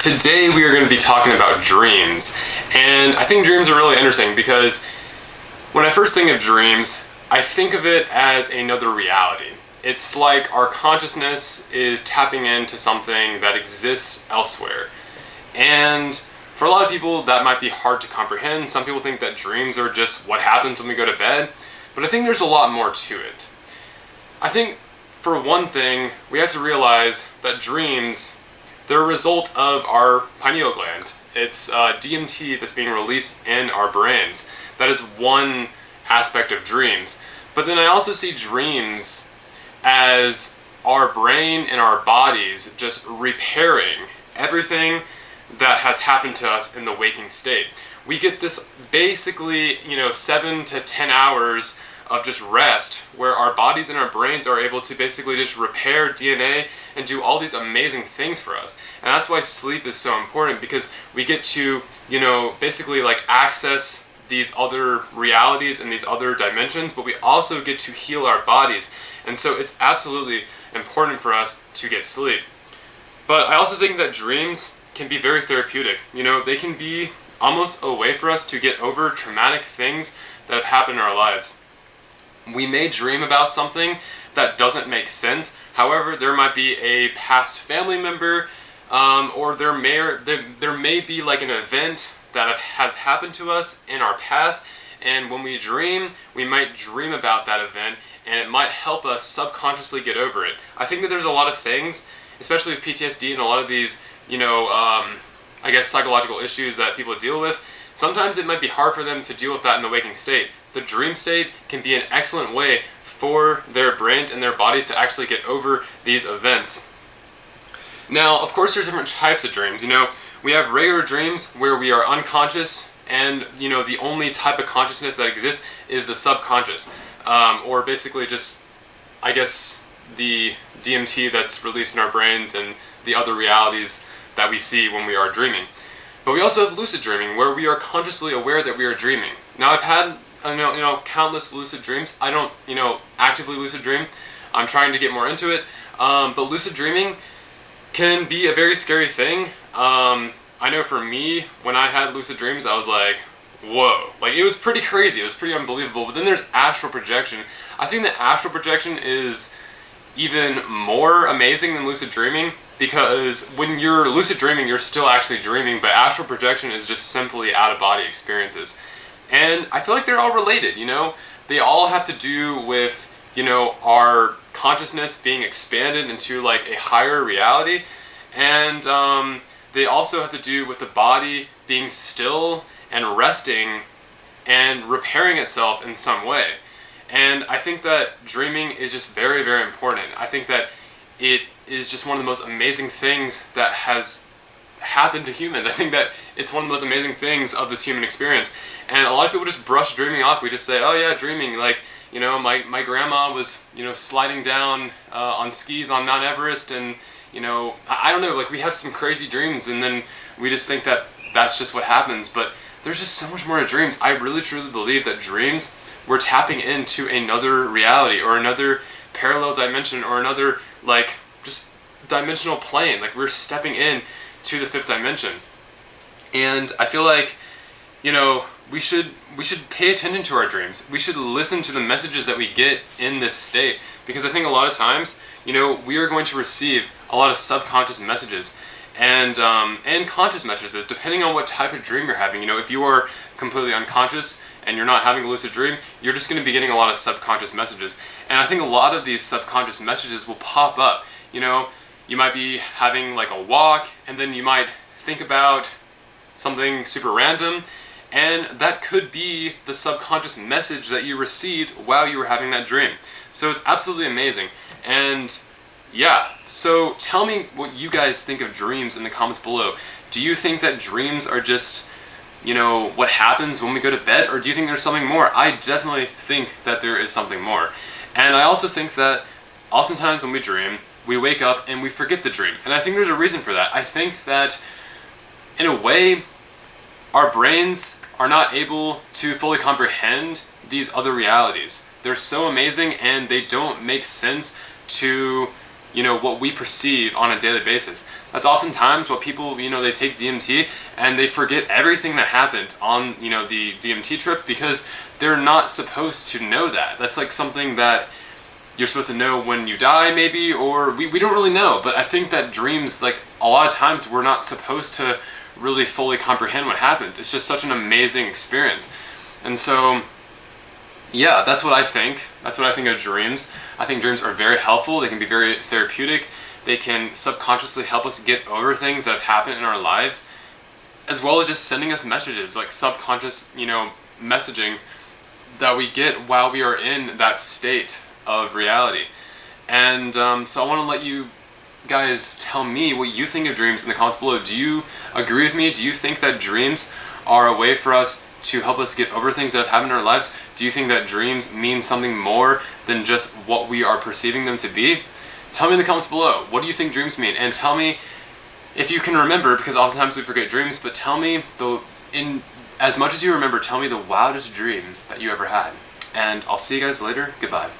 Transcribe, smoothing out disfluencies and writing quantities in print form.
Today we are going to be talking about dreams, and I think dreams are really interesting because when I first think of dreams, I think of it as another reality. It's like our consciousness is tapping into something that exists elsewhere. And for a lot of people that might be hard to comprehend. Some people think that dreams are just what happens when we go to bed, but I think there's a lot more to it. I think for one thing, we have to realize that dreams, they're a result of our pineal gland. It's DMT that's being released in our brains. That is one aspect of dreams. But then I also see dreams as our brain and our bodies just repairing everything that has happened to us in the waking state. We get this basically, 7 to 10 hours of just rest where our bodies and our brains are able to basically just repair DNA and do all these amazing things for us. And that's why sleep is so important, because we get to, basically like access these other realities and these other dimensions, but we also get to heal our bodies. And so it's absolutely important for us to get sleep. But I also think that dreams can be very therapeutic. They can be almost a way for us to get over traumatic things that have happened in our lives. We may dream about something that doesn't make sense. However, there might be a past family member, or there may be like an event that has happened to us in our past, and when we dream, we might dream about that event, and it might help us subconsciously get over it. I think that there's a lot of things, especially with PTSD and a lot of these, psychological issues that people deal with. Sometimes it might be hard for them to deal with that in the waking state. The dream state can be an excellent way for their brains and their bodies to actually get over these events. Now, of course, there's different types of dreams. We have regular dreams where we are unconscious, and the only type of consciousness that exists is the subconscious, or basically just, the DMT that's released in our brains and the other realities that we see when we are dreaming. But we also have lucid dreaming, where we are consciously aware that we are dreaming. Now, I've had countless lucid dreams. I don't actively lucid dream. I'm trying to get more into it. But lucid dreaming can be a very scary thing. I know for me, when I had lucid dreams, I was like, whoa. Like, it was pretty crazy. It was pretty unbelievable. But then there's astral projection. I think that astral projection is even more amazing than lucid dreaming, because when you're lucid dreaming, you're still actually dreaming, but astral projection is just simply out-of-body experiences. And I feel like they're all related, They all have to do with, our consciousness being expanded into like a higher reality. And they also have to do with the body being still and resting and repairing itself in some way. And I think that dreaming is just very, very important. I think that it is just one of the most amazing things that has happened to humans. I think that it's one of the most amazing things of this human experience. And a lot of people just brush dreaming off. We just say, oh yeah, dreaming. Like, my grandma was, sliding down on skis on Mount Everest, and, I don't know, like, we have some crazy dreams, and then we just think that that's just what happens. But there's just so much more to dreams. I really, truly believe that dreams, we're tapping into another reality or another parallel dimension or another, like, just dimensional plane. Like, we're stepping in to the fifth dimension. And I feel like, we should pay attention to our dreams. We should listen to the messages that we get in this state, because I think a lot of times, we are going to receive a lot of subconscious messages and conscious messages, depending on what type of dream you're having. If you are completely unconscious and you're not having a lucid dream, you're just going to be getting a lot of subconscious messages. And I think a lot of these subconscious messages will pop up. You might be having like a walk, and then you might think about something super random, and that could be the subconscious message that you received while you were having that dream. So it's absolutely amazing. And yeah, so tell me what you guys think of dreams in the comments below. Do you think that dreams are just, what happens when we go to bed, or do you think there's something more? I definitely think that there is something more. And I also think that oftentimes when we dream, we wake up and we forget the dream. And I think there's a reason for that. I think that, in a way, our brains are not able to fully comprehend these other realities. They're so amazing, and they don't make sense to what we perceive on a daily basis. That's oftentimes what people, they take DMT and they forget everything that happened on, the DMT trip, because they're not supposed to know that. That's like something that you're supposed to know when you die, maybe, or we don't really know. But I think that dreams, like, a lot of times we're not supposed to really fully comprehend what happens. It's just such an amazing experience. And so, yeah, that's what I think. That's what I think of dreams. I think dreams are very helpful. They can be very therapeutic. They can subconsciously help us get over things that have happened in our lives, as well as just sending us messages, like subconscious, messaging that we get while we are in that state of reality. And so I want to let you guys tell me what you think of dreams in the comments below. Do you agree with me? Do you think that dreams are a way for us to help us get over things that have happened in our lives? Do you think that dreams mean something more than just what we are perceiving them to be? Tell me in the comments below, what do you think dreams mean? And tell me if you can remember, because oftentimes we forget dreams, but tell me, as much as you remember, tell me the wildest dream that you ever had. And I'll see you guys later. Goodbye.